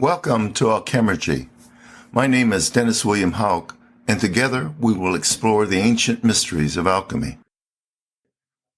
Welcome to Alchemy. My name is Dennis William Hauck, and together we will explore the ancient mysteries of alchemy.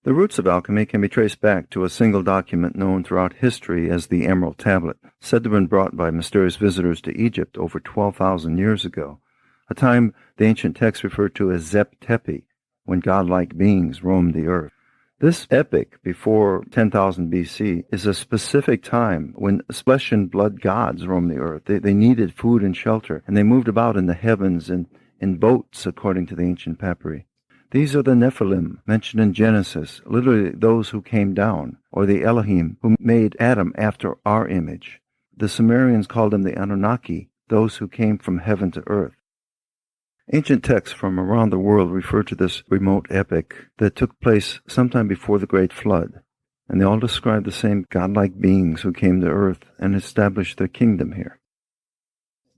The roots of alchemy can be traced back to a single document known throughout history as the Emerald Tablet, said to have been brought by mysterious visitors to Egypt over 12,000 years ago, a time the ancient texts referred to as Zep Tepi, when godlike beings roamed the earth. This epic, before 10,000 BC, is a specific time when flesh and blood gods roamed the earth. They needed food and shelter, and they moved about in the heavens in boats, according to the ancient papyri. These are the Nephilim, mentioned in Genesis, literally those who came down, or the Elohim, who made Adam after our image. The Sumerians called them the Anunnaki, those who came from heaven to earth. Ancient texts from around the world refer to this remote epic that took place sometime before the Great Flood, and they all describe the same godlike beings who came to earth and established their kingdom here.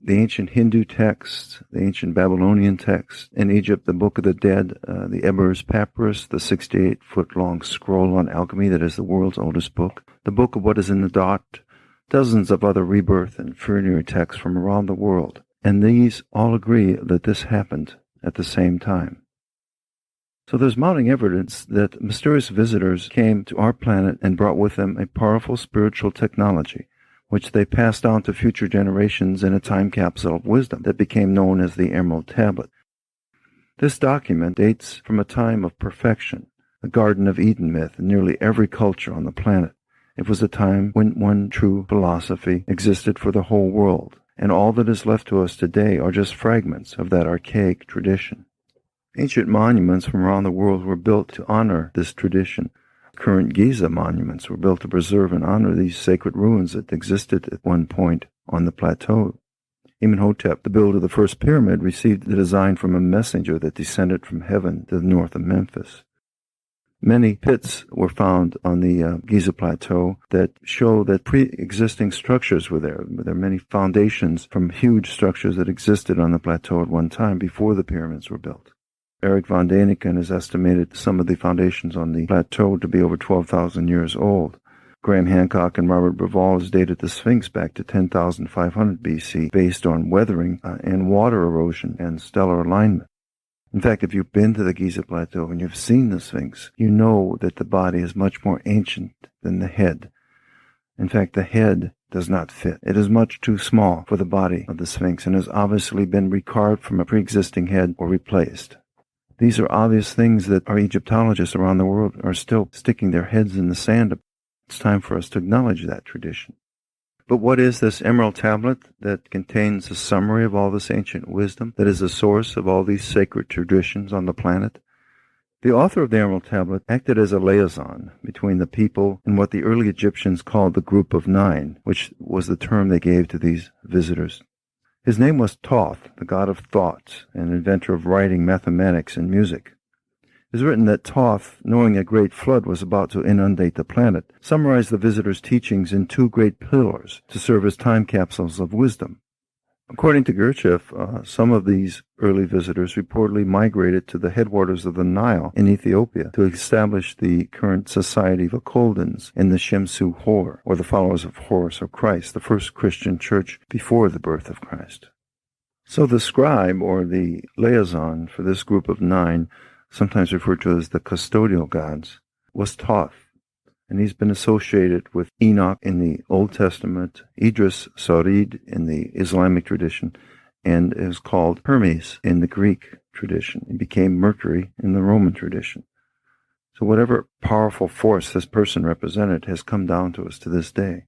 The ancient Hindu texts, the ancient Babylonian texts, in Egypt, the Book of the Dead, the Ebers Papyrus, the 68-foot-long scroll on alchemy that is the world's oldest book, the Book of What is in the Dot, dozens of other rebirth and funerary texts from around the world. And these all agree that this happened at the same time. So there's mounting evidence that mysterious visitors came to our planet and brought with them a powerful spiritual technology, which they passed on to future generations in a time capsule of wisdom that became known as the Emerald Tablet. This document dates from a time of perfection, the Garden of Eden myth in nearly every culture on the planet. It was a time when one true philosophy existed for the whole world, and all that is left to us today are just fragments of that archaic tradition. Ancient monuments from around the world were built to honor this tradition. Current Giza monuments were built to preserve and honor these sacred ruins that existed at one point on the plateau. Imhotep, the builder of the first pyramid, received the design from a messenger that descended from heaven to the north of Memphis. Many pits were found on the Giza Plateau that show that pre-existing structures were there. There are many foundations from huge structures that existed on the plateau at one time before the pyramids were built. Eric von Däniken has estimated some of the foundations on the plateau to be over 12,000 years old. Graham Hancock and Robert Brevall has dated the Sphinx back to 10,500 BC based on weathering and water erosion and stellar alignment. In fact, if you've been to the Giza Plateau and you've seen the Sphinx, you know that the body is much more ancient than the head. In fact, the head does not fit. It is much too small for the body of the Sphinx and has obviously been recarved from a pre-existing head or replaced. These are obvious things that our Egyptologists around the world are still sticking their heads in the sand. It's time for us to acknowledge that tradition. But what is this Emerald Tablet that contains a summary of all this ancient wisdom that is the source of all these sacred traditions on the planet? The author of the Emerald Tablet acted as a liaison between the people and what the early Egyptians called the Group of Nine, which was the term they gave to these visitors. His name was Thoth, the god of thought and inventor of writing, mathematics, and music. It is written that Thoth, knowing a great flood was about to inundate the planet, summarized the visitors' teachings in two great pillars to serve as time capsules of wisdom. According to Gurdjieff, some of these early visitors reportedly migrated to the headwaters of the Nile in Ethiopia to establish the current Society of Akkoldans in the Shemsu Hor, or the followers of Horus or Christ, the first Christian church before the birth of Christ. So the scribe, or the liaison for this group of nine, sometimes referred to as the custodial gods, was Thoth, and he's been associated with Enoch in the Old Testament, Idris Sarid in the Islamic tradition, and is called Hermes in the Greek tradition. He became Mercury in the Roman tradition. So whatever powerful force this person represented has come down to us to this day.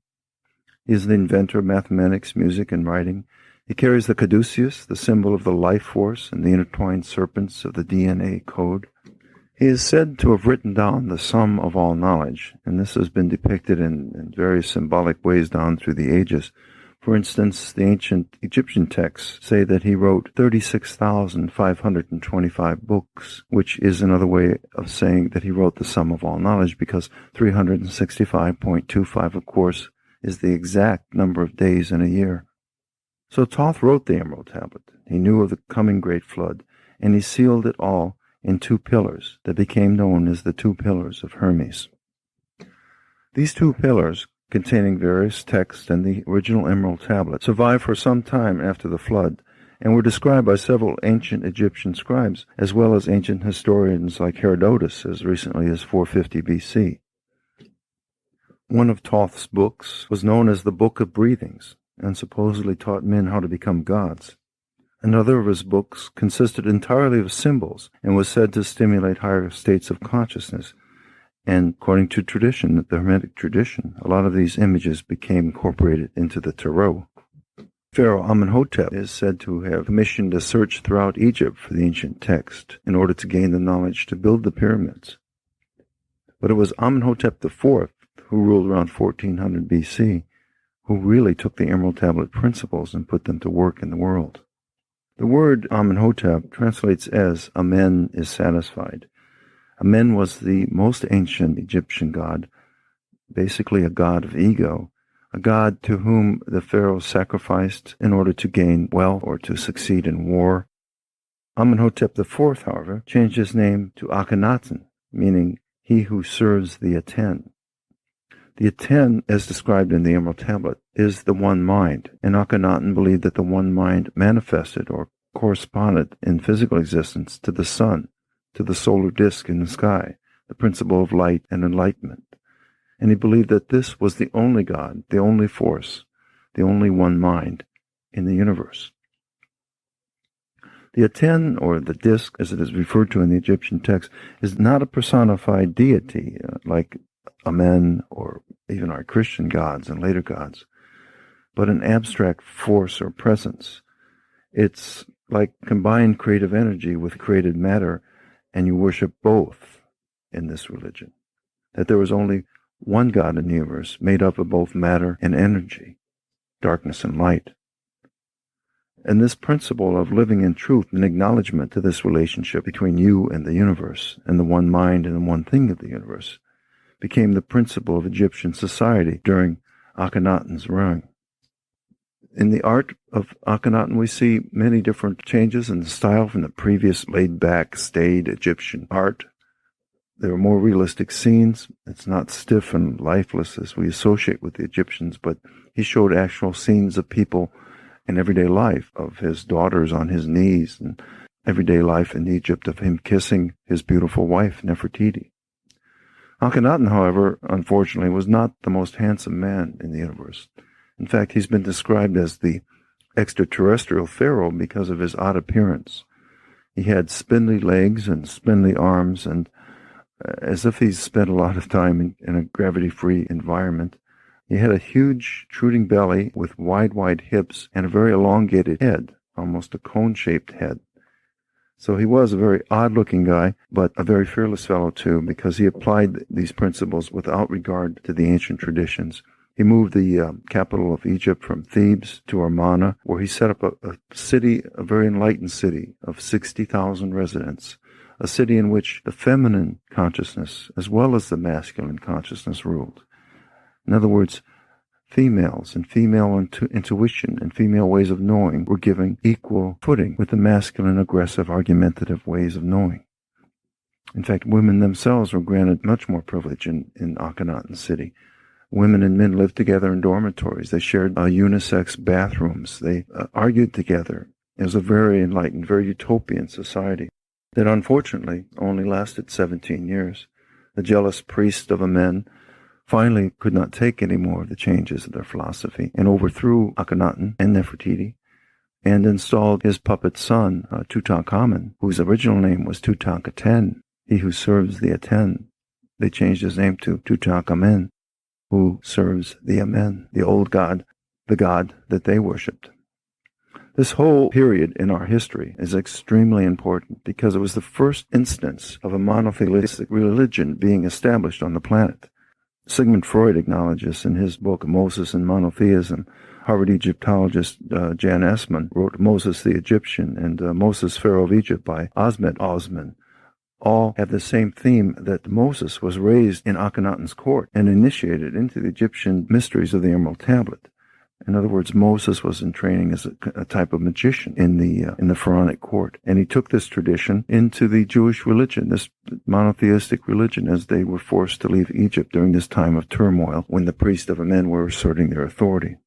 He is the inventor of mathematics, music, and writing. He carries the caduceus, the symbol of the life force, and the intertwined serpents of the DNA code. He is said to have written down the sum of all knowledge, and this has been depicted in various symbolic ways down through the ages. For instance, the ancient Egyptian texts say that he wrote 36,525 books, which is another way of saying that he wrote the sum of all knowledge, because 365.25, of course, is the exact number of days in a year. So Thoth wrote the Emerald Tablet. He knew of the coming great flood, and he sealed it all in two pillars that became known as the Two Pillars of Hermes. These two pillars containing various texts and the original emerald tablet, survived for some time after the flood, and were described by several ancient Egyptian scribes, as well as ancient historians like Herodotus as recently as 450 BC. One of Thoth's books was known as the Book of Breathings, and supposedly taught men how to become gods. Another of his books consisted entirely of symbols and was said to stimulate higher states of consciousness. And according to tradition, the Hermetic tradition, a lot of these images became incorporated into the Tarot. Pharaoh Amenhotep is said to have commissioned a search throughout Egypt for the ancient text in order to gain the knowledge to build the pyramids. But it was Amenhotep IV, who ruled around 1400 BC, who really took the Emerald Tablet principles and put them to work in the world. The word Amenhotep translates as Amen is satisfied. Amen was the most ancient Egyptian god, basically a god of ego, a god to whom the pharaoh sacrificed in order to gain wealth or to succeed in war. Amenhotep IV, however, changed his name to Akhenaten, meaning he who serves the Aten. The Aten, as described in the Emerald Tablet, is the one mind, and Akhenaten believed that the one mind manifested or corresponded in physical existence to the sun, to the solar disk in the sky, the principle of light and enlightenment. And he believed that this was the only God, the only force, the only one mind in the universe. The Aten, or the disk, as it is referred to in the Egyptian text, is not a personified deity like Amen or even our Christian gods and later gods, but an abstract force or presence. It's like combined creative energy with created matter, and you worship both in this religion. That there was only one God in the universe, made up of both matter and energy, darkness and light. And this principle of living in truth and acknowledgement to this relationship between you and the universe, and the one mind and the one thing of the universe, became the principle of Egyptian society during Akhenaten's reign. In the art of Akhenaten, we see many different changes in the style from the previous laid-back, staid Egyptian art. There are more realistic scenes. It's not stiff and lifeless as we associate with the Egyptians, but he showed actual scenes of people in everyday life, of his daughters on his knees, and everyday life in Egypt of him kissing his beautiful wife, Nefertiti. Akhenaten, however, unfortunately, was not the most handsome man in the universe. In fact, he's been described as the extraterrestrial pharaoh because of his odd appearance. He had spindly legs and spindly arms, and as if he's spent a lot of time in a gravity-free environment. He had a huge, protruding belly with wide hips and a very elongated head, almost a cone-shaped head. So he was a very odd-looking guy, but a very fearless fellow, too, because he applied these principles without regard to the ancient traditions. He moved the capital of Egypt from Thebes to Amarna, where he set up a city, a very enlightened city of 60,000 residents, a city in which the feminine consciousness as well as the masculine consciousness ruled. In other words, females and female intuition and female ways of knowing were given equal footing with the masculine, aggressive, argumentative ways of knowing. In fact, women themselves were granted much more privilege in Akhenaten city. Women and men lived together in dormitories. They shared unisex bathrooms. They argued together. It was a very enlightened, very utopian society that unfortunately only lasted 17 years. The jealous priest of Amen finally could not take any more of the changes of their philosophy and overthrew Akhenaten and Nefertiti and installed his puppet son, Tutankhamun, whose original name was Tutankhaten, he who serves the Aten. They changed his name to Tutankhamen, who serves the Amen, the old god, the god that they worshipped. This whole period in our history is extremely important because it was the first instance of a monotheistic religion being established on the planet. Sigmund Freud acknowledges in his book Moses and Monotheism. Harvard Egyptologist Jan Essman wrote Moses the Egyptian and Moses, Pharaoh of Egypt by Ahmed Osman. All have the same theme that Moses was raised in Akhenaten's court and initiated into the Egyptian mysteries of the Emerald Tablet. In other words, Moses was in training as a type of magician in the Pharaonic court, and he took this tradition into the Jewish religion, this monotheistic religion, as they were forced to leave Egypt during this time of turmoil when the priests of Amen were asserting their authority.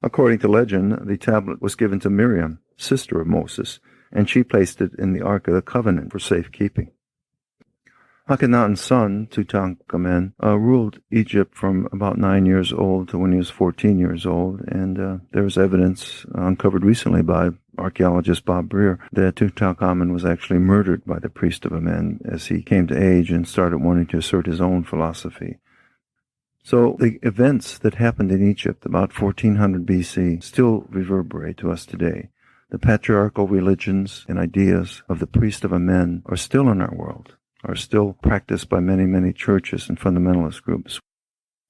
According to legend, the tablet was given to Miriam, sister of Moses, and she placed it in the Ark of the Covenant for safekeeping. Akhenaten's son, Tutankhamen, ruled Egypt from about 9 years old to when he was 14 years old, and there was evidence uncovered recently by archaeologist Bob Breer that Tutankhamen was actually murdered by the priest of Amen as he came to age and started wanting to assert his own philosophy. So the events that happened in Egypt about 1400 BC still reverberate to us today. The patriarchal religions and ideas of the priest of Amen are still in our world, are still practiced by many, many churches and fundamentalist groups.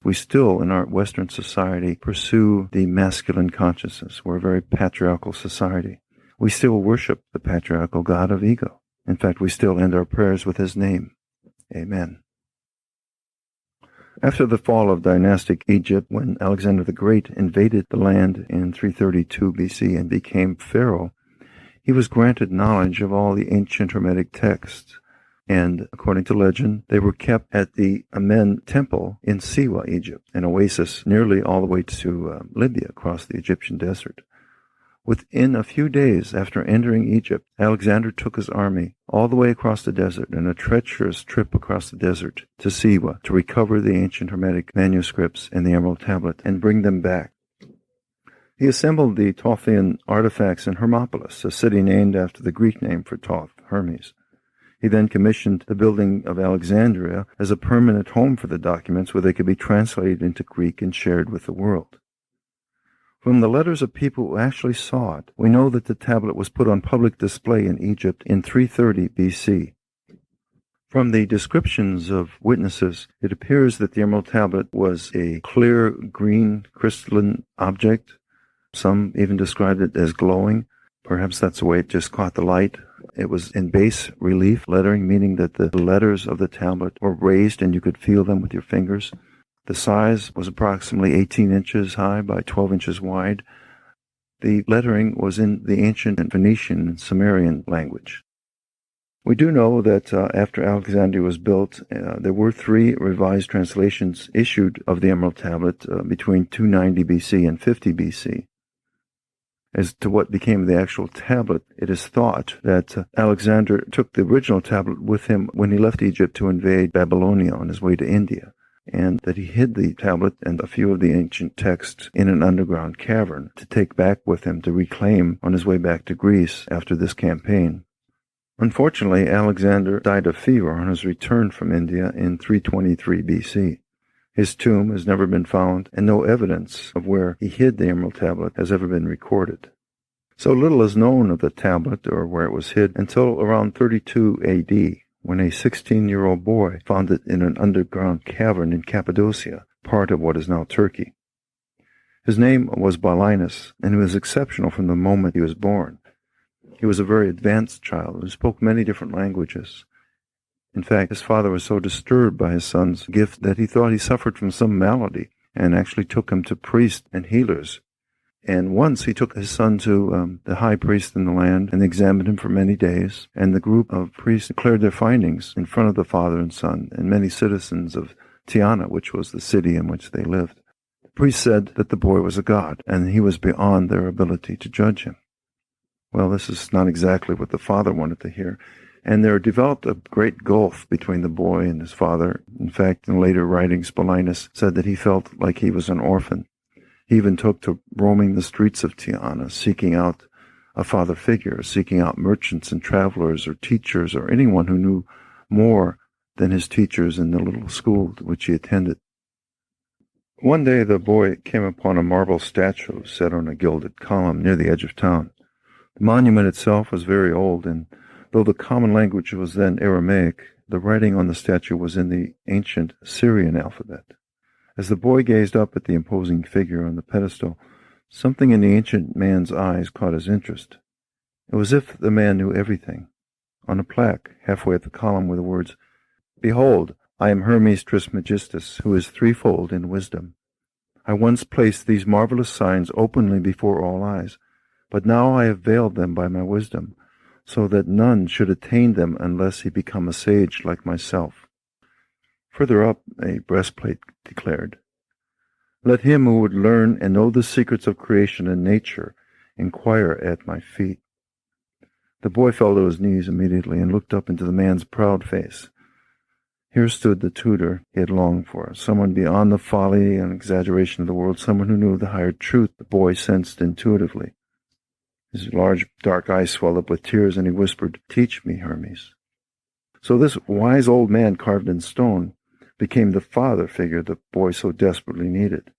We still, in our Western society, pursue the masculine consciousness. We're a very patriarchal society. We still worship the patriarchal god of ego. In fact, we still end our prayers with his name. Amen. After the fall of dynastic Egypt, when Alexander the Great invaded the land in 332 BC and became pharaoh, he was granted knowledge of all the ancient Hermetic texts. And according to legend, they were kept at the Amen temple in Siwa, Egypt, an oasis nearly all the way to Libya across the Egyptian desert. Within a few days after entering Egypt, Alexander took his army all the way across the desert in a treacherous trip across the desert to Siwa to recover the ancient Hermetic manuscripts and the Emerald Tablet and bring them back. He assembled the Thothian artifacts in Hermopolis, a city named after the Greek name for Thoth, Hermes. He then commissioned the building of Alexandria as a permanent home for the documents where they could be translated into Greek and shared with the world. From the letters of people who actually saw it, we know that the tablet was put on public display in Egypt in 330 BC. From the descriptions of witnesses, it appears that the Emerald Tablet was a clear green crystalline object. Some even described it as glowing. Perhaps that's the way it just caught the light. It was in bas relief lettering, meaning that the letters of the tablet were raised and you could feel them with your fingers. The size was approximately 18 inches high by 12 inches wide. The lettering was in the ancient Phoenician and Sumerian language. We do know that after Alexandria was built, there were 3 revised translations issued of the Emerald Tablet between 290 BC and 50 BC. As to what became the actual tablet, it is thought that Alexander took the original tablet with him when he left Egypt to invade Babylonia on his way to India, and that he hid the tablet and a few of the ancient texts in an underground cavern to take back with him to reclaim on his way back to Greece after this campaign. Unfortunately, Alexander died of fever on his return from India in 323 BC. His tomb has never been found, and no evidence of where he hid the Emerald Tablet has ever been recorded. So little is known of the tablet or where it was hid until around 32 AD, when a 16-year-old boy found it in an underground cavern in Cappadocia, part of what is now Turkey. His name was Balinas, and he was exceptional from the moment he was born. He was a very advanced child who spoke many different languages. In fact, his father was so disturbed by his son's gift that he thought he suffered from some malady and actually took him to priests and healers. And once he took his son to the high priest in the land and examined him for many days, and the group of priests declared their findings in front of the father and son and many citizens of Tyana, which was the city in which they lived. The priest said that the boy was a god, and he was beyond their ability to judge him. Well, this is not exactly what the father wanted to hear. And there developed a great gulf between the boy and his father. In fact, in later writings, Balinas said that he felt like he was an orphan. He even took to roaming the streets of Tyana, seeking out a father figure, seeking out merchants and travelers or teachers or anyone who knew more than his teachers in the little school to which he attended. One day the boy came upon a marble statue set on a gilded column near the edge of town. The monument itself was very old, and though the common language was then Aramaic, the writing on the statue was in the ancient Syrian alphabet. As the boy gazed up at the imposing figure on the pedestal, something in the ancient man's eyes caught his interest. It was as if the man knew everything. On a plaque, halfway at the column, were the words, "Behold, I am Hermes Trismegistus, who is threefold in wisdom. I once placed these marvelous signs openly before all eyes, but now I have veiled them by my wisdom, so that none should attain them unless he become a sage like myself." Further up, a breastplate declared, "Let him who would learn and know the secrets of creation and nature inquire at my feet." The boy fell to his knees immediately and looked up into the man's proud face. Here stood the tutor he had longed for, someone beyond the folly and exaggeration of the world, someone who knew the higher truth the boy sensed intuitively. His large dark eyes swelled up with tears, and he whispered, "Teach me, Hermes." So this wise old man carved in stone became the father figure the boy so desperately needed,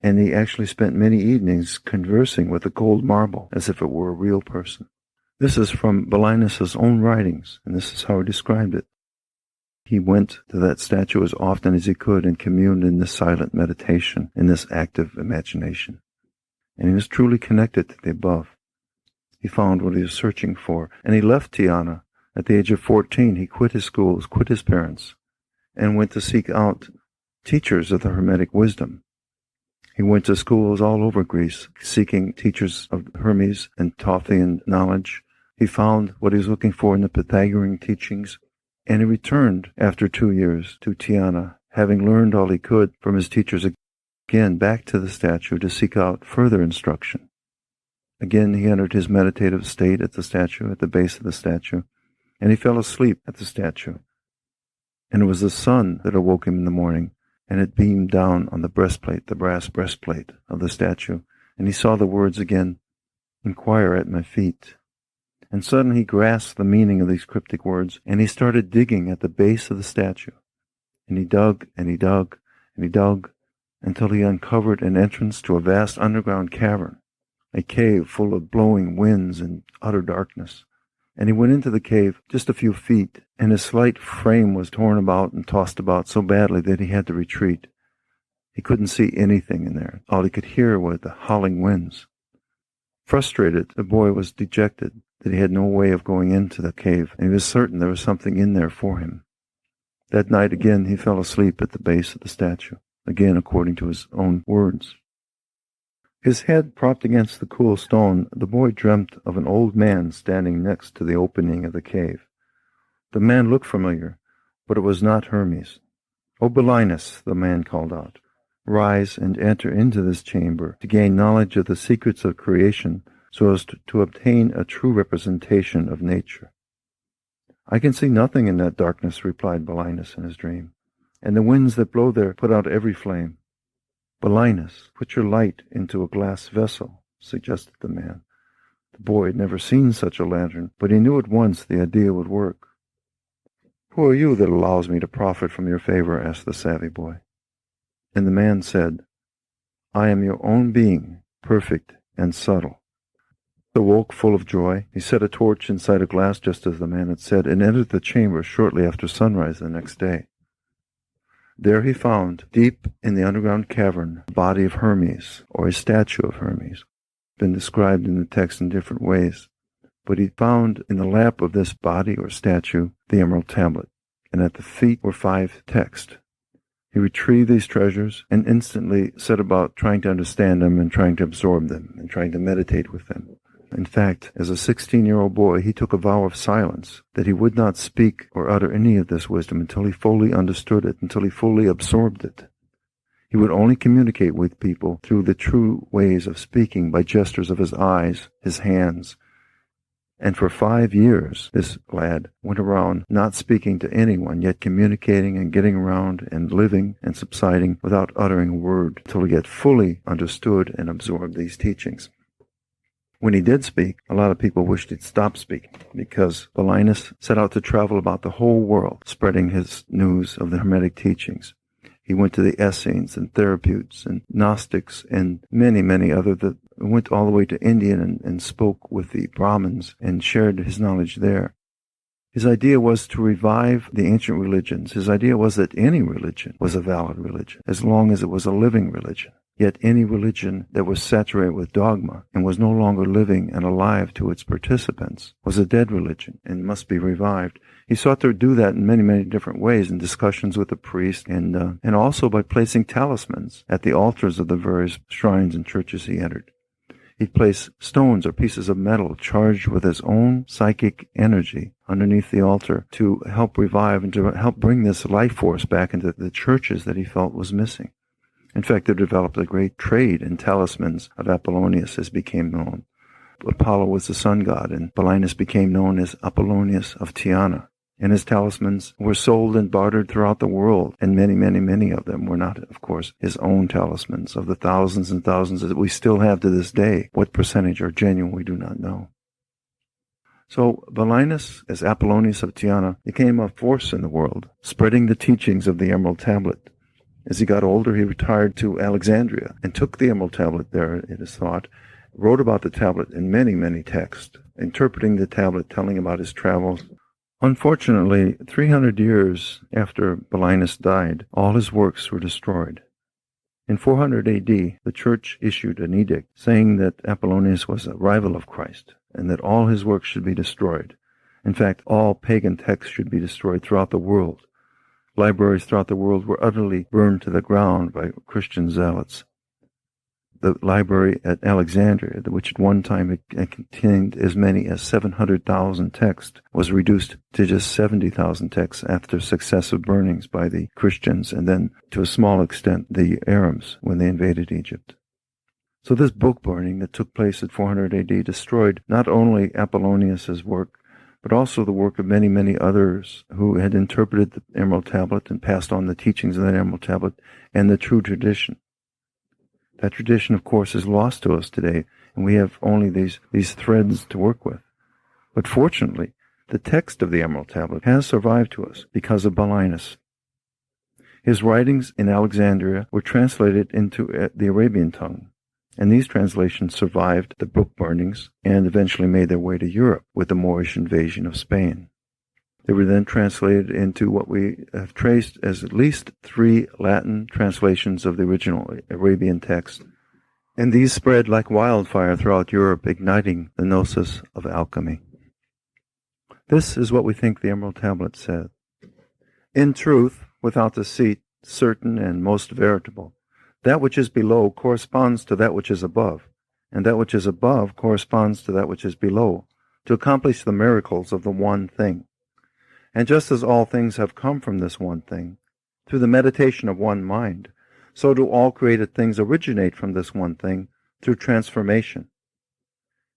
and he actually spent many evenings conversing with the cold marble as if it were a real person. This is from Balinas' own writings, and this is how he described it. He went to that statue as often as he could and communed in this silent meditation, in this active imagination. And he was truly connected to the above. He found what he was searching for, and he left Tyana. At the age of 14, he quit his schools, quit his parents, and went to seek out teachers of the Hermetic wisdom. He went to schools all over Greece, seeking teachers of Hermes and Thothian knowledge. He found what he was looking for in the Pythagorean teachings, and he returned after 2 years to Tyana, having learned all he could from his teachers, again back to the statue to seek out further instruction. Again he entered his meditative state at the statue, at the base of the statue, and he fell asleep at the statue. And it was the sun that awoke him in the morning, and it beamed down on the breastplate, the brass breastplate of the statue, and he saw the words again, "Inquire at my feet." And suddenly he grasped the meaning of these cryptic words, and he started digging at the base of the statue. And he dug, and he dug, and he dug, until he uncovered an entrance to a vast underground cavern, a cave full of blowing winds and utter darkness. And he went into the cave just a few feet, and his slight frame was torn about and tossed about so badly that he had to retreat. He couldn't see anything in there. All he could hear were the howling winds. Frustrated, the boy was dejected that he had no way of going into the cave, and he was certain there was something in there for him. That night again he fell asleep at the base of the statue, again according to his own words. His head propped against the cool stone, the boy dreamt of an old man standing next to the opening of the cave. The man looked familiar, but it was not Hermes. "O Balinas," the man called out, "rise and enter into this chamber to gain knowledge of the secrets of creation so as to obtain a true representation of nature." "I can see nothing in that darkness," replied Balinas in his dream, "and the winds that blow there put out every flame." "Balinas, put your light into a glass vessel," suggested the man. The boy had never seen such a lantern, but he knew at once the idea would work. "Who are you that allows me to profit from your favor?" asked the savvy boy. And the man said, "I am your own being, perfect and subtle." He awoke full of joy. He set a torch inside a glass just as the man had said, and entered the chamber shortly after sunrise the next day. There he found, deep in the underground cavern, the body of Hermes, or a statue of Hermes, been described in the text in different ways. But he found in the lap of this body or statue the emerald tablet, and at the feet were 5 texts. He retrieved these treasures and instantly set about trying to understand them and trying to absorb them and trying to meditate with them. In fact, as a 16-year-old boy, he took a vow of silence, that he would not speak or utter any of this wisdom until he fully understood it, until he fully absorbed it. He would only communicate with people through the true ways of speaking by gestures of his eyes, his hands. And for 5 years, this lad went around not speaking to anyone, yet communicating and getting around and living and subsiding without uttering a word, until he had fully understood and absorbed these teachings. When he did speak, a lot of people wished he'd stop speaking, because Balinas set out to travel about the whole world, spreading his news of the Hermetic teachings. He went to the Essenes and Therapeutes and Gnostics and many, many other that went all the way to India and spoke with the Brahmins and shared his knowledge there. His idea was to revive the ancient religions. His idea was that any religion was a valid religion, as long as it was a living religion. Yet any religion that was saturated with dogma and was no longer living and alive to its participants was a dead religion and must be revived. He sought to do that in many, many different ways, in discussions with the priest and also by placing talismans at the altars of the various shrines and churches he entered. He'd place stones or pieces of metal charged with his own psychic energy underneath the altar to help revive and to help bring this life force back into the churches that he felt was missing. In fact, they developed a great trade in talismans of Apollonius, as became known. Apollo was the sun god, and Balinas became known as Apollonius of Tyana. And his talismans were sold and bartered throughout the world, and many, many, many of them were not, of course, his own talismans. Of the thousands and thousands that we still have to this day, what percentage are genuine, we do not know. So Balinas, as Apollonius of Tyana, became a force in the world, spreading the teachings of the Emerald Tablet. As he got older, he retired to Alexandria and took the Emerald Tablet there, it is thought, wrote about the tablet in many, many texts, interpreting the tablet, telling about his travels. Unfortunately, 300 years after Balinas died, all his works were destroyed. In 400 AD, the church issued an edict saying that Apollonius was a rival of Christ and that all his works should be destroyed. In fact, all pagan texts should be destroyed throughout the world. Libraries throughout the world were utterly burned to the ground by Christian zealots. The library at Alexandria, which at one time contained as many as 700,000 texts, was reduced to just 70,000 texts after successive burnings by the Christians and then, to a small extent, the Arabs when they invaded Egypt. So this book burning that took place at 400 AD destroyed not only Apollonius's work, but also the work of many, many others who had interpreted the Emerald Tablet and passed on the teachings of that Emerald Tablet and the true tradition. That tradition, of course, is lost to us today, and we have only these threads to work with. But fortunately, the text of the Emerald Tablet has survived to us because of Balinas. His writings in Alexandria were translated into the Arabian tongue, and these translations survived the book burnings and eventually made their way to Europe with the Moorish invasion of Spain. They were then translated into what we have traced as at least 3 Latin translations of the original Arabian text, and these spread like wildfire throughout Europe, igniting the gnosis of alchemy. This is what we think the Emerald Tablet said. In truth, without deceit, certain and most veritable, that which is below corresponds to that which is above, and that which is above corresponds to that which is below, to accomplish the miracles of the one thing. And just as all things have come from this one thing, through the meditation of one mind, so do all created things originate from this one thing, through transformation.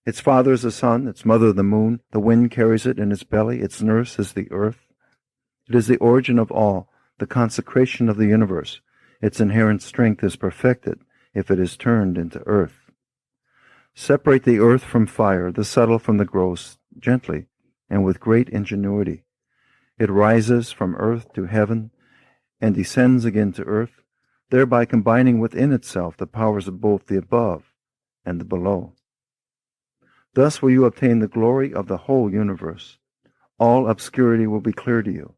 Its father is the sun, its mother the moon, the wind carries it in its belly, its nurse is the earth. It is the origin of all, the consecration of the universe. Its inherent strength is perfected if it is turned into earth. Separate the earth from fire, the subtle from the gross, gently and with great ingenuity. It rises from earth to heaven and descends again to earth, thereby combining within itself the powers of both the above and the below. Thus will you obtain the glory of the whole universe. All obscurity will be clear to you.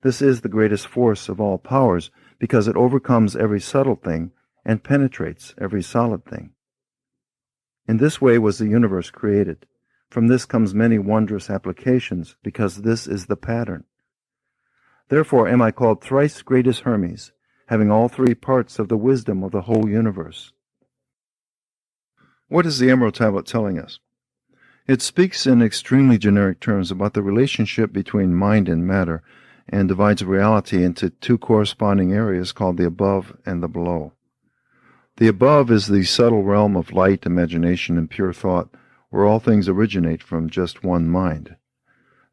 This is the greatest force of all powers, because it overcomes every subtle thing and penetrates every solid thing. In this way was the universe created. From this comes many wondrous applications, because this is the pattern. Therefore am I called thrice greatest Hermes, having all 3 parts of the wisdom of the whole universe. What is the Emerald Tablet telling us? It speaks in extremely generic terms about the relationship between mind and matter, and divides reality into 2 corresponding areas called the above and the below. The above is the subtle realm of light, imagination, and pure thought, where all things originate from just one mind.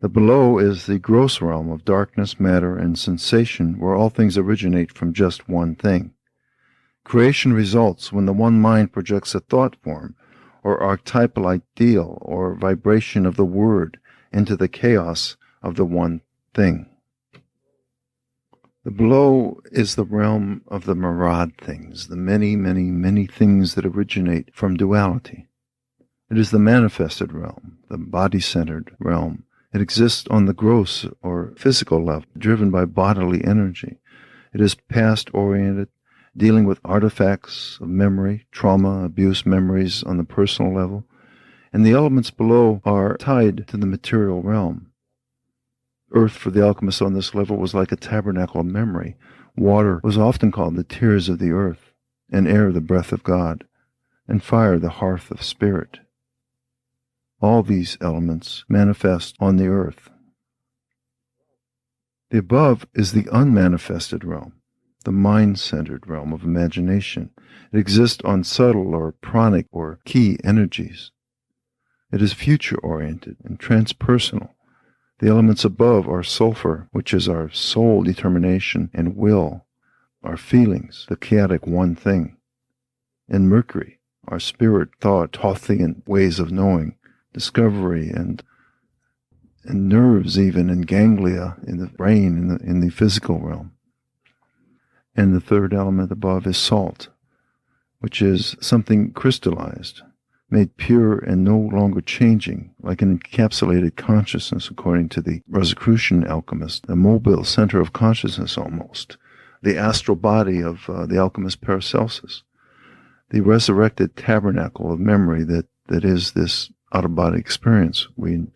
The below is the gross realm of darkness, matter, and sensation, where all things originate from just one thing. Creation results when the one mind projects a thought form, or archetypal ideal, or vibration of the word into the chaos of the one thing. The below is the realm of the mirad things, the many, many, many things that originate from duality. It is the manifested realm, the body-centered realm. It exists on the gross or physical level, driven by bodily energy. It is past-oriented dealing with artifacts of memory, trauma, abuse memories on the personal level, and the elements below are tied to the material realm. Earth for the alchemists on this level was like a tabernacle of memory. Water was often called the tears of the earth, and air the breath of God, and fire the hearth of spirit. All these elements manifest on the earth. The above is the unmanifested realm, the mind-centered realm of imagination. It exists on subtle or pranic or key energies. It is future-oriented and transpersonal. The elements above are sulfur, which is our soul determination and will, our feelings, the chaotic one thing, and mercury, our spirit, thought, Thothian ways of knowing, discovery, and nerves even, and ganglia in the brain, in the physical realm. And the third element above is salt, which is something crystallized, made pure and no longer changing, like an encapsulated consciousness, according to the Rosicrucian alchemist, the mobile center of consciousness almost, the astral body of the alchemist Paracelsus, the resurrected tabernacle of memory that is this out-of-body experience. We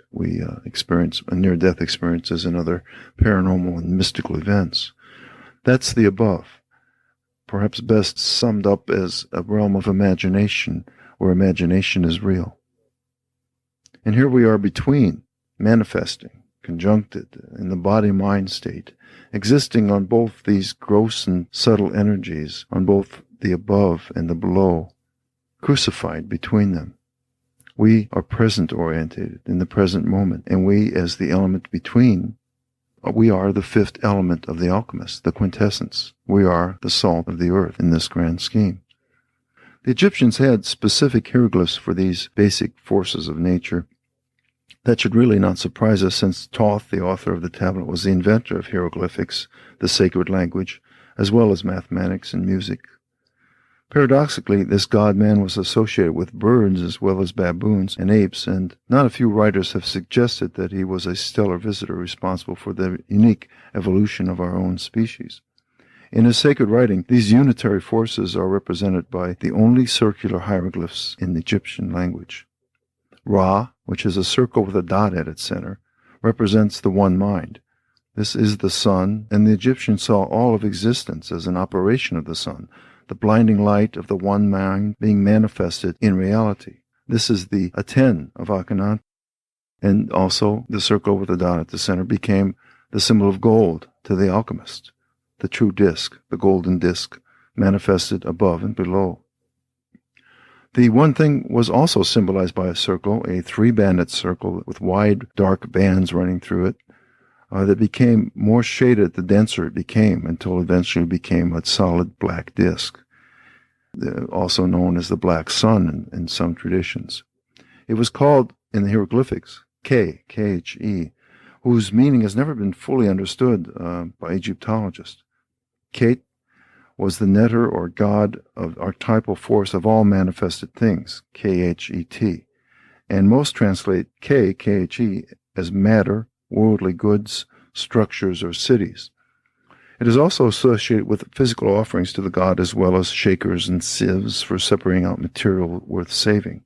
experience near-death experiences and other paranormal and mystical events. That's the above, perhaps best summed up as a realm of imagination, where imagination is real. And here we are between, manifesting, conjuncted, in the body-mind state, existing on both these gross and subtle energies, on both the above and the below, crucified between them. We are present-oriented in the present moment, and we, as the element between, we are the fifth element of the alchemist, the quintessence. We are the salt of the earth in this grand scheme. The Egyptians had specific hieroglyphs for these basic forces of nature. That should really not surprise us, since Thoth, the author of the tablet, was the inventor of hieroglyphics, the sacred language, as well as mathematics and music. Paradoxically, this god-man was associated with birds as well as baboons and apes, and not a few writers have suggested that he was a stellar visitor responsible for the unique evolution of our own species. In his sacred writing, these unitary forces are represented by the only circular hieroglyphs in the Egyptian language. Ra, which is a circle with a dot at its center, represents the one mind. This is the sun, and the Egyptians saw all of existence as an operation of the sun, the blinding light of the one mind being manifested in reality. This is the Aten of Akhenaten. And also, the circle with the dot at the center became the symbol of gold to the alchemist. The true disk, the golden disk, manifested above and below. The one thing was also symbolized by a circle, a three-banded circle with wide, dark bands running through it, that became more shaded the denser it became, until eventually it became a solid black disk, also known as the black sun in some traditions. It was called, in the hieroglyphics, K-H-E, whose meaning has never been fully understood by Egyptologists. Kate was the netter or god of archetypal force of all manifested things, K-H-E-T, and most translate K-H-E, as matter, worldly goods, structures, or cities. It is also associated with physical offerings to the god, as well as shakers and sieves for separating out material worth saving.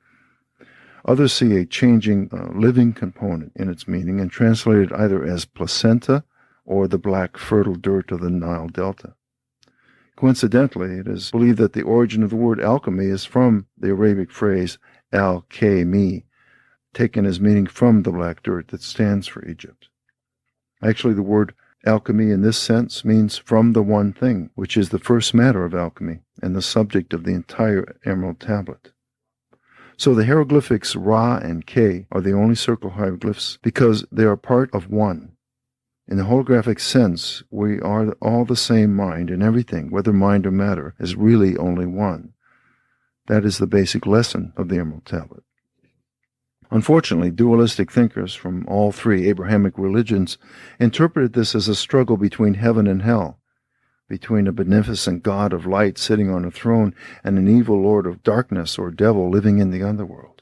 Others see a changing, living component in its meaning and translate it either as placenta or the black, fertile dirt of the Nile Delta. Coincidentally, it is believed that the origin of the word alchemy is from the Arabic phrase al-Kaymi, taken as meaning from the black dirt that stands for Egypt. Actually, the word alchemy in this sense means from the one thing, which is the first matter of alchemy and the subject of the entire Emerald Tablet. So the hieroglyphics Ra and K are the only circle hieroglyphs because they are part of one. In the holographic sense, we are all the same mind, and everything, whether mind or matter, is really only one. That is the basic lesson of the Emerald Tablet. Unfortunately, dualistic thinkers from all three Abrahamic religions interpreted this as a struggle between heaven and hell, between a beneficent God of light sitting on a throne and an evil lord of darkness or devil living in the underworld.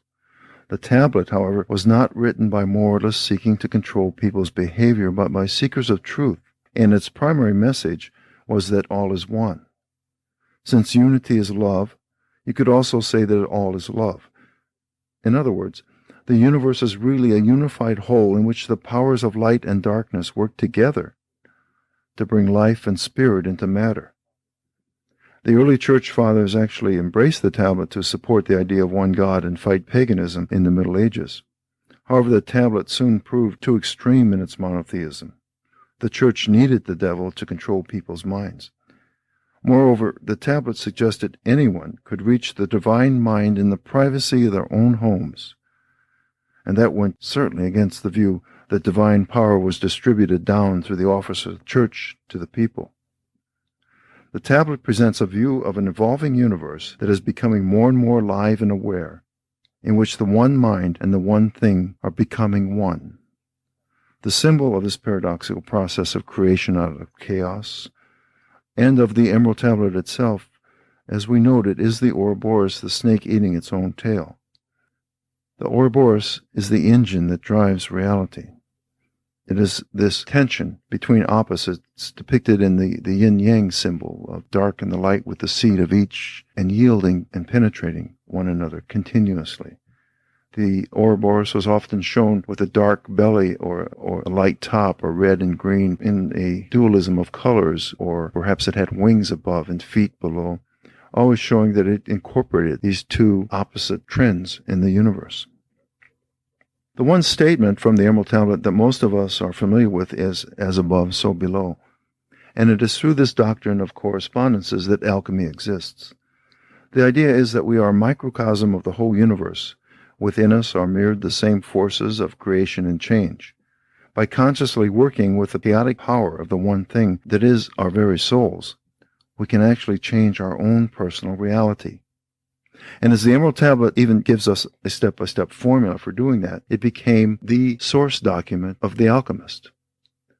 The tablet, however, was not written by moralists seeking to control people's behavior, but by seekers of truth, and its primary message was that all is one. Since unity is love, you could also say that all is love. In other words, the universe is really a unified whole in which the powers of light and darkness work together to bring life and spirit into matter. The early church fathers actually embraced the tablet to support the idea of one God and fight paganism in the Middle Ages. However, the tablet soon proved too extreme in its monotheism. The church needed the devil to control people's minds. Moreover, the tablet suggested anyone could reach the divine mind in the privacy of their own homes. And that went certainly against the view that divine power was distributed down through the office of the church to the people. The tablet presents a view of an evolving universe that is becoming more and more alive and aware, in which the one mind and the one thing are becoming one. The symbol of this paradoxical process of creation out of chaos, and of the emerald tablet itself, as we noted, is the Ouroboros, the snake eating its own tail. The Ouroboros is the engine that drives reality. It is this tension between opposites depicted in the yin-yang symbol of dark and the light with the seed of each, and yielding and penetrating one another continuously. The Ouroboros was often shown with a dark belly or a light top, or red and green, in a dualism of colors, or perhaps it had wings above and feet below, always showing that it incorporated these two opposite trends in the universe. The one statement from the Emerald Tablet that most of us are familiar with is, as above, so below. And it is through this doctrine of correspondences that alchemy exists. The idea is that we are a microcosm of the whole universe. Within us are mirrored the same forces of creation and change. By consciously working with the chaotic power of the one thing that is our very souls, we can actually change our own personal reality. And as the Emerald Tablet even gives us a step-by-step formula for doing that, it became the source document of the alchemist.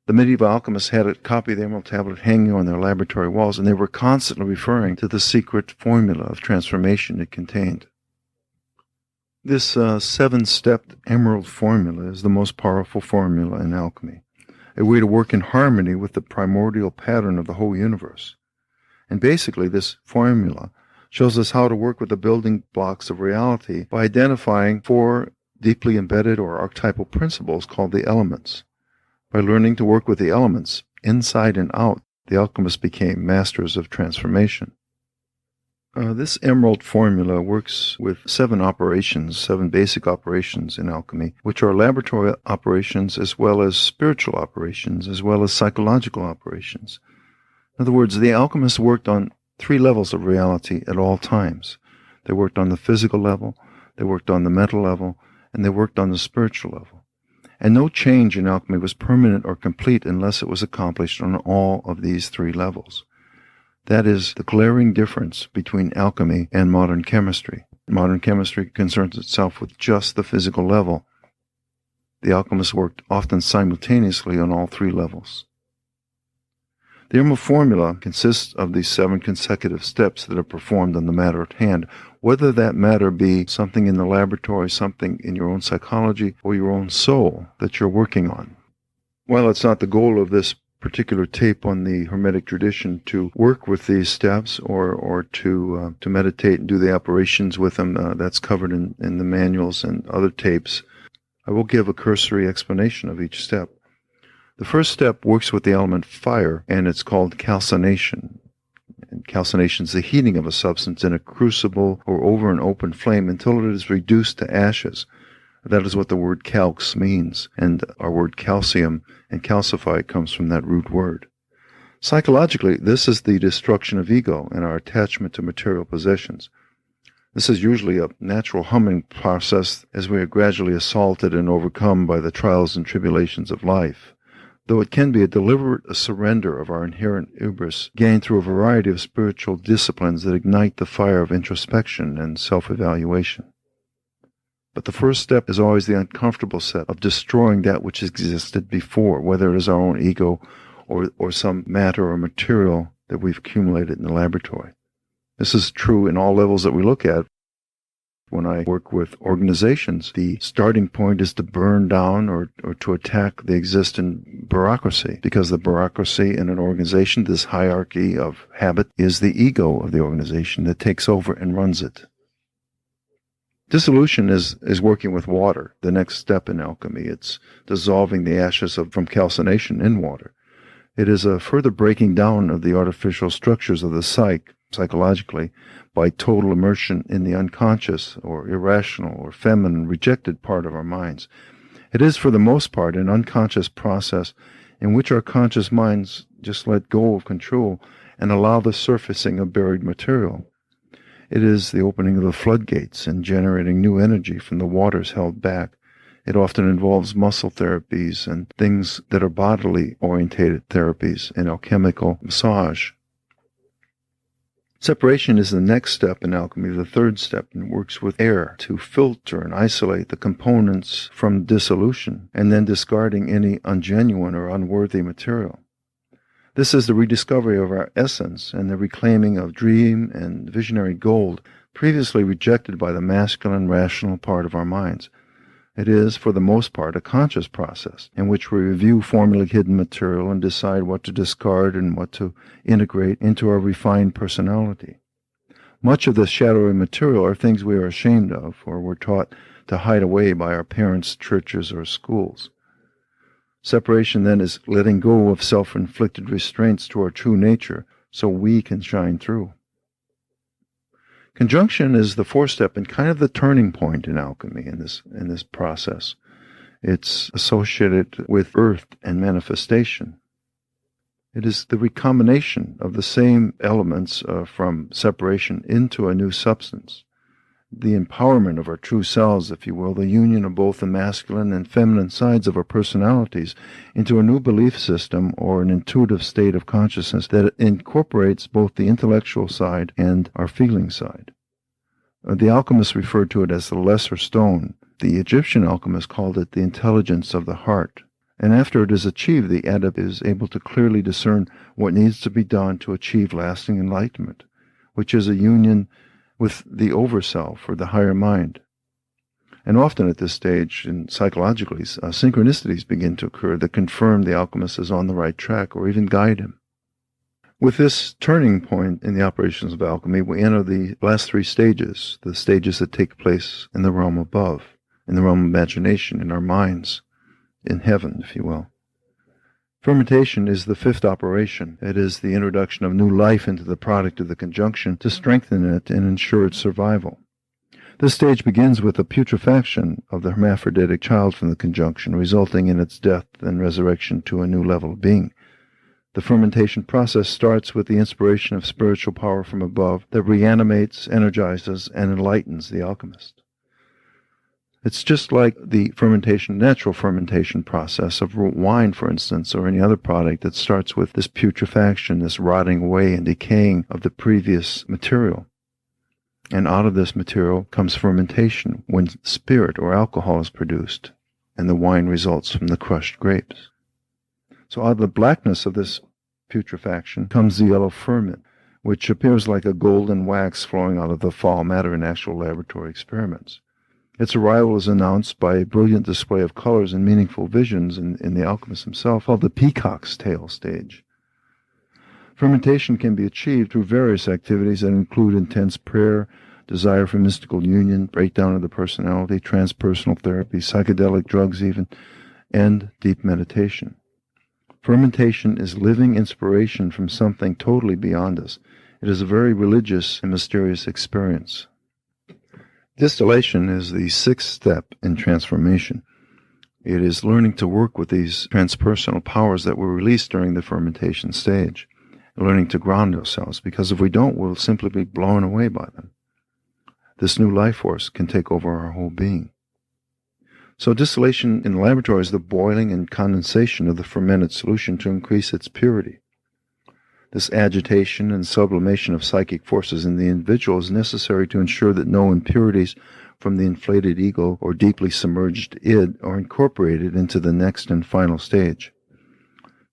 The medieval alchemists had a copy of the Emerald Tablet hanging on their laboratory walls, and they were constantly referring to the secret formula of transformation it contained. This seven-step emerald formula is the most powerful formula in alchemy, a way to work in harmony with the primordial pattern of the whole universe. And basically, this formula shows us how to work with the building blocks of reality by identifying four deeply embedded or archetypal principles called the elements. By learning to work with the elements, inside and out, the alchemists became masters of transformation. This emerald formula works with seven basic operations in alchemy, which are laboratory operations as well as spiritual operations, as well as psychological operations. In other words, the alchemists worked on three levels of reality at all times. They worked on the physical level, they worked on the mental level, and they worked on the spiritual level. And no change in alchemy was permanent or complete unless it was accomplished on all of these three levels. That is the glaring difference between alchemy and modern chemistry. Modern chemistry concerns itself with just the physical level. The alchemists worked often simultaneously on all three levels. The emerald formula consists of these seven consecutive steps that are performed on the matter at hand, whether that matter be something in the laboratory, something in your own psychology, or your own soul that you're working on. While it's not the goal of this particular tape on the Hermetic tradition to work with these steps or to meditate and do the operations with them, that's covered in the manuals and other tapes, I will give a cursory explanation of each step. The first step works with the element fire, and it's called calcination. And calcination is the heating of a substance in a crucible or over an open flame until it is reduced to ashes. That is what the word calx means, and our word calcium and calcify comes from that root word. Psychologically, this is the destruction of ego and our attachment to material possessions. This is usually a natural humming process as we are gradually assaulted and overcome by the trials and tribulations of life, though it can be a deliberate surrender of our inherent hubris gained through a variety of spiritual disciplines that ignite the fire of introspection and self-evaluation. But the first step is always the uncomfortable step of destroying that which existed before, whether it is our own ego or some matter or material that we've accumulated in the laboratory. This is true in all levels that we look at. When I work with organizations, the starting point is to burn down or to attack the existing bureaucracy, because the bureaucracy in an organization, this hierarchy of habit, is the ego of the organization that takes over and runs it. Dissolution is working with water, the next step in alchemy. It's dissolving the ashes from calcination in water. It is a further breaking down of the artificial structures of the psychologically, by total immersion in the unconscious or irrational or feminine, rejected part of our minds. It is, for the most part, an unconscious process in which our conscious minds just let go of control and allow the surfacing of buried material. It is the opening of the floodgates and generating new energy from the waters held back. It often involves muscle therapies and things that are bodily orientated therapies and alchemical massage. Separation is the next step in alchemy, the third step, and works with air to filter and isolate the components from dissolution, and then discarding any ungenuine or unworthy material. This is the rediscovery of our essence and the reclaiming of dream and visionary gold previously rejected by the masculine, rational part of our minds. It is, for the most part, a conscious process in which we review formerly hidden material and decide what to discard and what to integrate into our refined personality. Much of this shadowy material are things we are ashamed of or were taught to hide away by our parents, churches, or schools. Separation, then, is letting go of self-inflicted restraints to our true nature so we can shine through. Conjunction is the fourth step and kind of the turning point in alchemy in this process. It's associated with earth and manifestation. It is the recombination of the same elements from separation into a new substance. The empowerment of our true selves, if you will, the union of both the masculine and feminine sides of our personalities into a new belief system or an intuitive state of consciousness that incorporates both the intellectual side and our feeling side. The alchemists referred to it as the lesser stone. The Egyptian alchemists called it the intelligence of the heart. And after it is achieved, the adept is able to clearly discern what needs to be done to achieve lasting enlightenment, which is a union with the overself or the higher mind. And often at this stage, and psychologically, synchronicities begin to occur that confirm the alchemist is on the right track or even guide him. With this turning point in the operations of alchemy, we enter the last three stages, the stages that take place in the realm above, in the realm of imagination, in our minds, in heaven, if you will. Fermentation is the fifth operation. It is the introduction of new life into the product of the conjunction to strengthen it and ensure its survival. This stage begins with the putrefaction of the hermaphroditic child from the conjunction, resulting in its death and resurrection to a new level of being. The fermentation process starts with the inspiration of spiritual power from above that reanimates, energizes, and enlightens the alchemist. It's just like the natural fermentation process of wine, for instance, or any other product that starts with this putrefaction, this rotting away and decaying of the previous material. And out of this material comes fermentation, when spirit or alcohol is produced, and the wine results from the crushed grapes. So out of the blackness of this putrefaction comes the yellow ferment, which appears like a golden wax flowing out of the foul matter in actual laboratory experiments. Its arrival is announced by a brilliant display of colors and meaningful visions in the alchemist himself, called the peacock's tail stage. Fermentation can be achieved through various activities that include intense prayer, desire for mystical union, breakdown of the personality, transpersonal therapy, psychedelic drugs even, and deep meditation. Fermentation is living inspiration from something totally beyond us. It is a very religious and mysterious experience. Distillation is the sixth step in transformation. It is learning to work with these transpersonal powers that were released during the fermentation stage, learning to ground ourselves, because if we don't, we'll simply be blown away by them. This new life force can take over our whole being. So distillation in the laboratory is the boiling and condensation of the fermented solution to increase its purity. This agitation and sublimation of psychic forces in the individual is necessary to ensure that no impurities from the inflated ego or deeply submerged id are incorporated into the next and final stage.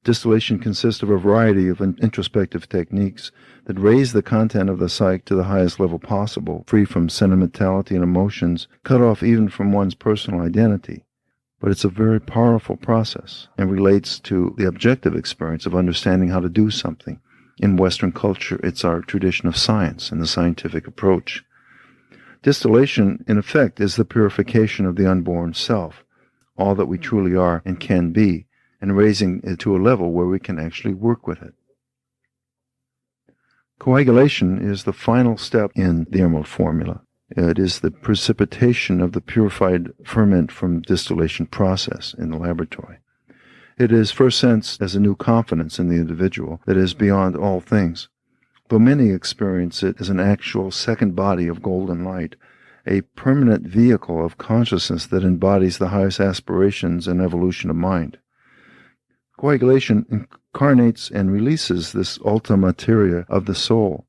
Distillation consists of a variety of introspective techniques that raise the content of the psyche to the highest level possible, free from sentimentality and emotions, cut off even from one's personal identity. But it's a very powerful process and relates to the objective experience of understanding how to do something. In Western culture, it's our tradition of science and the scientific approach. Distillation, in effect, is the purification of the unborn self, all that we truly are and can be, and raising it to a level where we can actually work with it. Coagulation is the final step in the Emerald Formula. It is the precipitation of the purified ferment from distillation process in the laboratory. It is first sensed as a new confidence in the individual that is beyond all things, though many experience it as an actual second body of golden light, a permanent vehicle of consciousness that embodies the highest aspirations and evolution of mind. Coagulation incarnates and releases this ultima materia of the soul,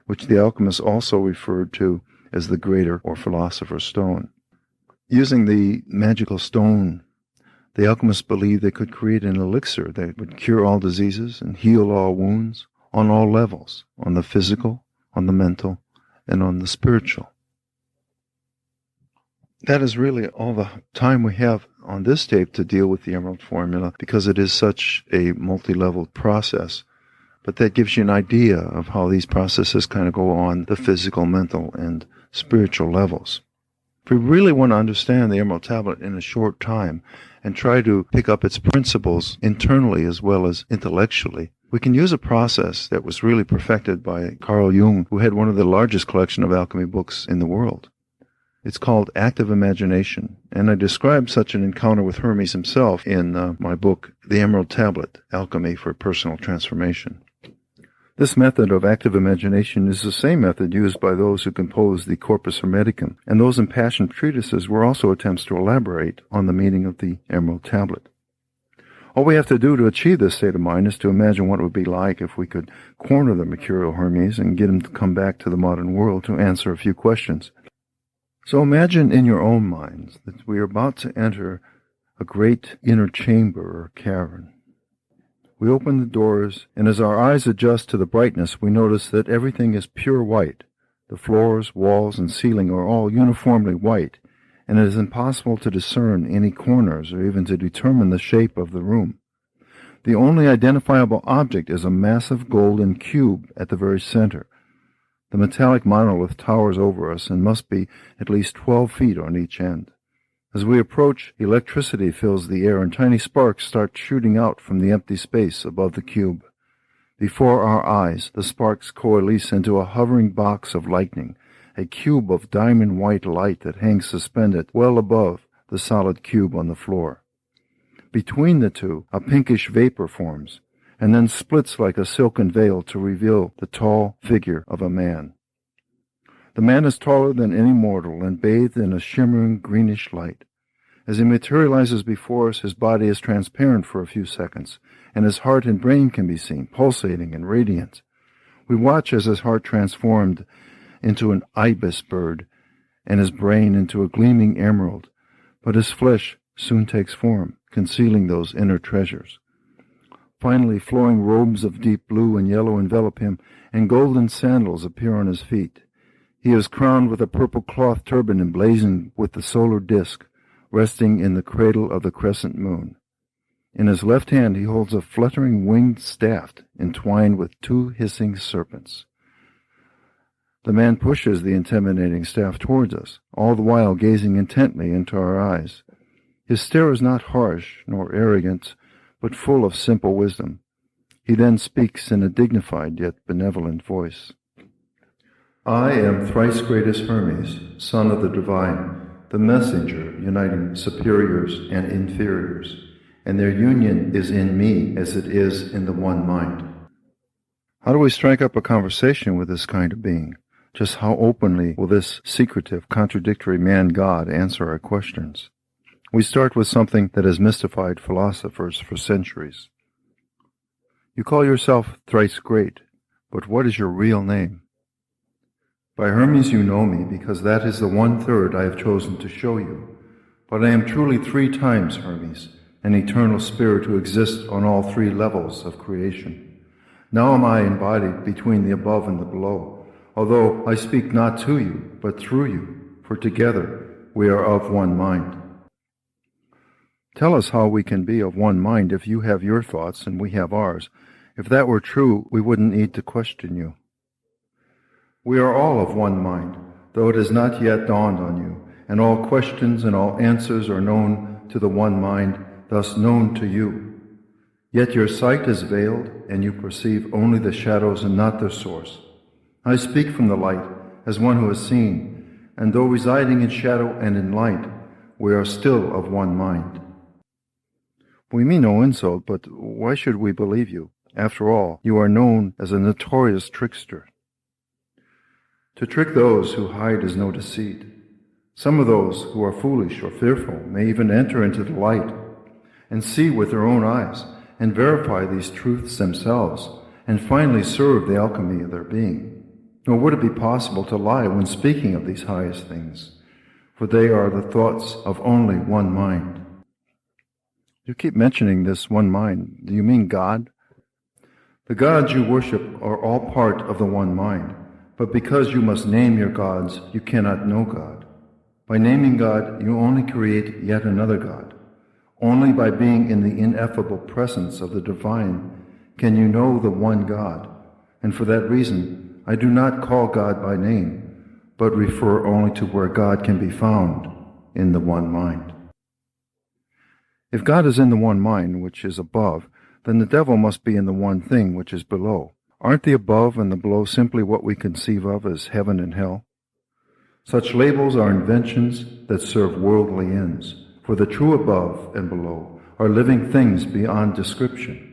which the alchemists also referred to as the greater or philosopher's stone. Using the magical stone, the alchemists believed they could create an elixir that would cure all diseases and heal all wounds on all levels, on the physical, on the mental, and on the spiritual. That is really all the time we have on this tape to deal with the Emerald Formula, because it is such a multi-level process. But that gives you an idea of how these processes kind of go on the physical, mental, and spiritual levels. If we really want to understand the Emerald Tablet in a short time and try to pick up its principles internally as well as intellectually, we can use a process that was really perfected by Carl Jung, who had one of the largest collections of alchemy books in the world. It's called active imagination, and I describe such an encounter with Hermes himself in my book, The Emerald Tablet, Alchemy for Personal Transformation. This method of active imagination is the same method used by those who composed the Corpus Hermeticum, and those impassioned treatises were also attempts to elaborate on the meaning of the Emerald Tablet. All we have to do to achieve this state of mind is to imagine what it would be like if we could corner the mercurial Hermes and get him to come back to the modern world to answer a few questions. So imagine in your own minds that we are about to enter a great inner chamber or cavern. We open the doors, and as our eyes adjust to the brightness, we notice that everything is pure white. The floors, walls, and ceiling are all uniformly white, and it is impossible to discern any corners or even to determine the shape of the room. The only identifiable object is a massive golden cube at the very center. The metallic monolith towers over us and must be at least 12 feet on each end. As we approach, electricity fills the air and tiny sparks start shooting out from the empty space above the cube. Before our eyes, the sparks coalesce into a hovering box of lightning, a cube of diamond-white light that hangs suspended well above the solid cube on the floor. Between the two, a pinkish vapor forms, and then splits like a silken veil to reveal the tall figure of a man. The man is taller than any mortal and bathed in a shimmering greenish light. As he materializes before us, his body is transparent for a few seconds, and his heart and brain can be seen, pulsating and radiant. We watch as his heart transformed into an ibis bird, and his brain into a gleaming emerald, but his flesh soon takes form, concealing those inner treasures. Finally, flowing robes of deep blue and yellow envelop him, and golden sandals appear on his feet. He is crowned with a purple cloth turban emblazoned with the solar disk, resting in the cradle of the crescent moon. In his left hand he holds a fluttering winged staff entwined with 2 hissing serpents. The man pushes the intimidating staff towards us, all the while gazing intently into our eyes. His stare is not harsh nor arrogant, but full of simple wisdom. He then speaks in a dignified yet benevolent voice. I am thrice greatest Hermes, son of the divine, the messenger uniting superiors and inferiors, and their union is in me as it is in the one mind. How do we strike up a conversation with this kind of being? Just how openly will this secretive, contradictory man-god answer our questions? We start with something that has mystified philosophers for centuries. You call yourself thrice great, but what is your real name? By Hermes you know me, because that is the 1/3 I have chosen to show you. But I am truly 3 times Hermes, an eternal spirit who exists on all three levels of creation. Now am I embodied between the above and the below, although I speak not to you, but through you, for together we are of one mind. Tell us how we can be of one mind if you have your thoughts and we have ours. If that were true, we wouldn't need to question you. We are all of one mind, though it has not yet dawned on you, and all questions and all answers are known to the one mind, thus known to you. Yet your sight is veiled, and you perceive only the shadows and not their source. I speak from the light, as one who has seen, and though residing in shadow and in light, we are still of one mind. We mean no insult, but why should we believe you? After all, you are known as a notorious trickster. To trick those who hide is no deceit. Some of those who are foolish or fearful may even enter into the light and see with their own eyes and verify these truths themselves and finally serve the alchemy of their being. Nor would it be possible to lie when speaking of these highest things, for they are the thoughts of only one mind. You keep mentioning this one mind. Do you mean God? The gods you worship are all part of the one mind, but because you must name your gods, you cannot know God. By naming God, you only create yet another God. Only by being in the ineffable presence of the divine can you know the one God, and for that reason, I do not call God by name, but refer only to where God can be found, in the one mind. If God is in the one mind, which is above, then the devil must be in the one thing, which is below. Aren't the above and the below simply what we conceive of as heaven and hell? Such labels are inventions that serve worldly ends, for the true above and below are living things beyond description.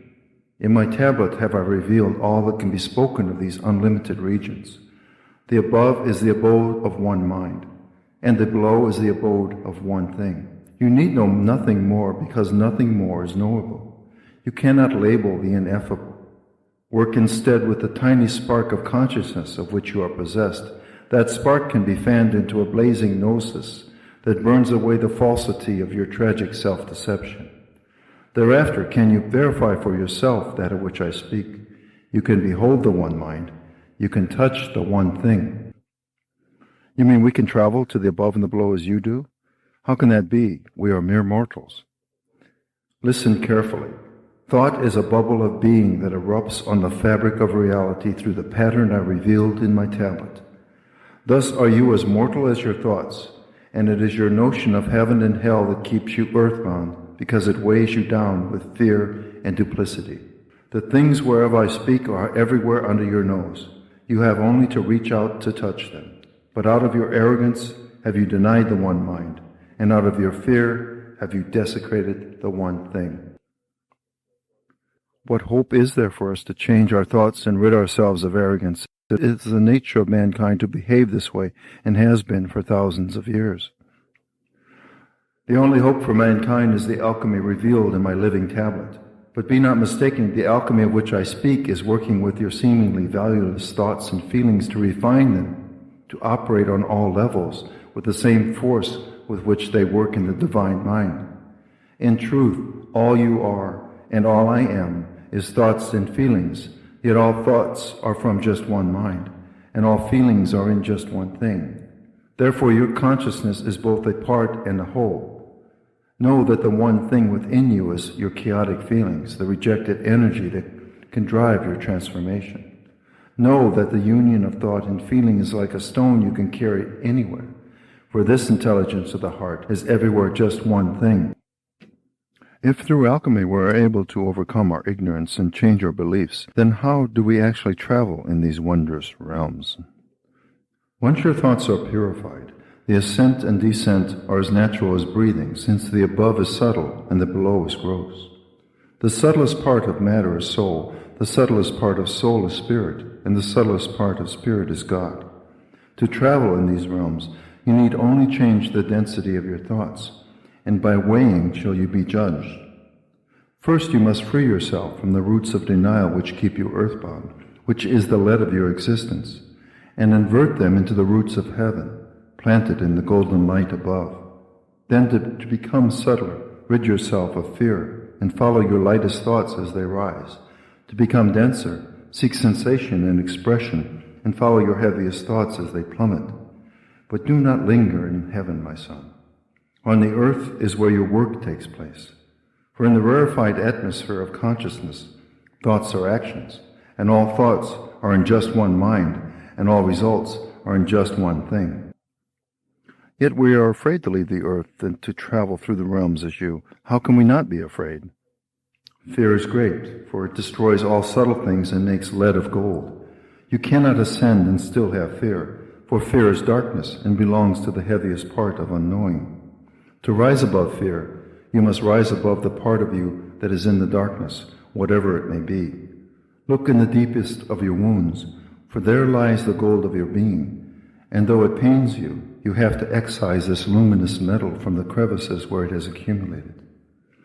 In my tablet have I revealed all that can be spoken of these unlimited regions. The above is the abode of one mind, and the below is the abode of one thing. You need know nothing more because nothing more is knowable. You cannot label the ineffable. Work instead with the tiny spark of consciousness of which you are possessed. That spark can be fanned into a blazing gnosis that burns away the falsity of your tragic self-deception. Thereafter can you verify for yourself that of which I speak. You can behold the one mind. You can touch the one thing. You mean we can travel to the above and the below as you do? How can that be? We are mere mortals. Listen carefully. Thought is a bubble of being that erupts on the fabric of reality through the pattern I revealed in my tablet. Thus are you as mortal as your thoughts, and it is your notion of heaven and hell that keeps you earthbound, because it weighs you down with fear and duplicity. The things whereof I speak are everywhere under your nose. You have only to reach out to touch them. But out of your arrogance have you denied the one mind, and out of your fear have you desecrated the one thing. What hope is there for us to change our thoughts and rid ourselves of arrogance? It is the nature of mankind to behave this way, and has been for thousands of years. The only hope for mankind is the alchemy revealed in my living tablet. But be not mistaken, the alchemy of which I speak is working with your seemingly valueless thoughts and feelings to refine them, to operate on all levels with the same force with which they work in the divine mind. In truth, all you are and all I am is thoughts and feelings, yet all thoughts are from just one mind, and all feelings are in just one thing. Therefore your consciousness is both a part and a whole. Know that the one thing within you is your chaotic feelings, the rejected energy that can drive your transformation. Know that the union of thought and feeling is like a stone you can carry anywhere, for this intelligence of the heart is everywhere just one thing. If through alchemy we are able to overcome our ignorance and change our beliefs, then how do we actually travel in these wondrous realms? Once your thoughts are purified, the ascent and descent are as natural as breathing, since the above is subtle and the below is gross. The subtlest part of matter is soul, the subtlest part of soul is spirit, and the subtlest part of spirit is God. To travel in these realms, you need only change the density of your thoughts, and by weighing shall you be judged. First you must free yourself from the roots of denial which keep you earthbound, which is the lead of your existence, and invert them into the roots of heaven, planted in the golden light above. Then to become subtler, rid yourself of fear, and follow your lightest thoughts as they rise. To become denser, seek sensation and expression, and follow your heaviest thoughts as they plummet. But do not linger in heaven, my son. On the earth is where your work takes place. For in the rarefied atmosphere of consciousness, thoughts are actions, and all thoughts are in just one mind, and all results are in just one thing. Yet we are afraid to leave the earth and to travel through the realms as you. How can we not be afraid? Fear is great, for it destroys all subtle things and makes lead of gold. You cannot ascend and still have fear, for fear is darkness and belongs to the heaviest part of unknowing. To rise above fear, you must rise above the part of you that is in the darkness, whatever it may be. Look in the deepest of your wounds, for there lies the gold of your being, and though it pains you, you have to excise this luminous metal from the crevices where it has accumulated.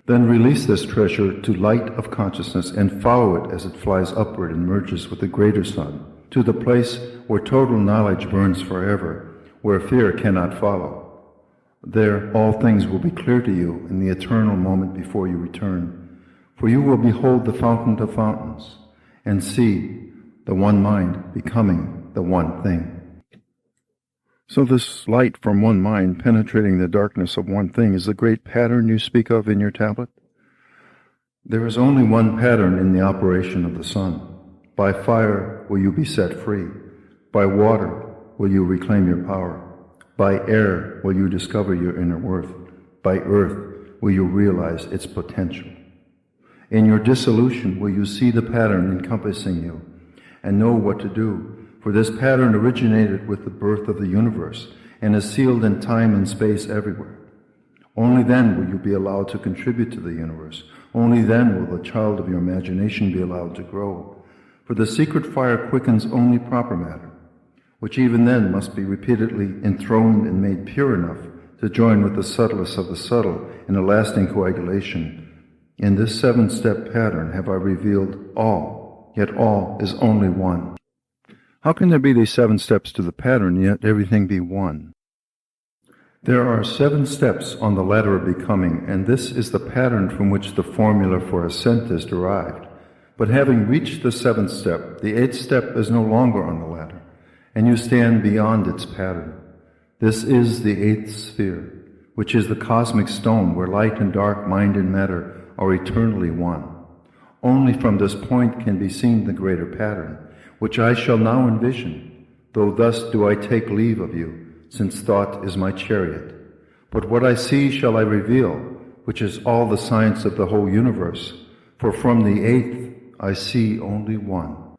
Then release this treasure to light of consciousness and follow it as it flies upward and merges with the greater sun, to the place where total knowledge burns forever, where fear cannot follow. There all things will be clear to you in the eternal moment before you return, for you will behold the fountain of fountains, and see the one mind becoming the one thing. So this light from one mind penetrating the darkness of one thing is the great pattern you speak of in your tablet? There is only one pattern in the operation of the sun. By fire will you be set free. By water will you reclaim your power. By air will you discover your inner worth. By earth will you realize its potential. In your dissolution will you see the pattern encompassing you and know what to do, for this pattern originated with the birth of the universe and is sealed in time and space everywhere. Only then will you be allowed to contribute to the universe. Only then will the child of your imagination be allowed to grow. For the secret fire quickens only proper matter, which even then must be repeatedly enthroned and made pure enough to join with the subtlest of the subtle in a lasting coagulation. In this seven-step pattern have I revealed all, yet all is only one. How can there be these 7 steps to the pattern, yet everything be one? There are 7 steps on the ladder of becoming, and this is the pattern from which the formula for ascent is derived. But having reached the 7th step, the 8th step is no longer on the ladder, and you stand beyond its pattern. This is the 8th sphere, which is the cosmic stone where light and dark, mind and matter are eternally one. Only from this point can be seen the greater pattern, which I shall now envision, though thus do I take leave of you, since thought is my chariot. But what I see shall I reveal, which is all the science of the whole universe, for from the 8th I see only one.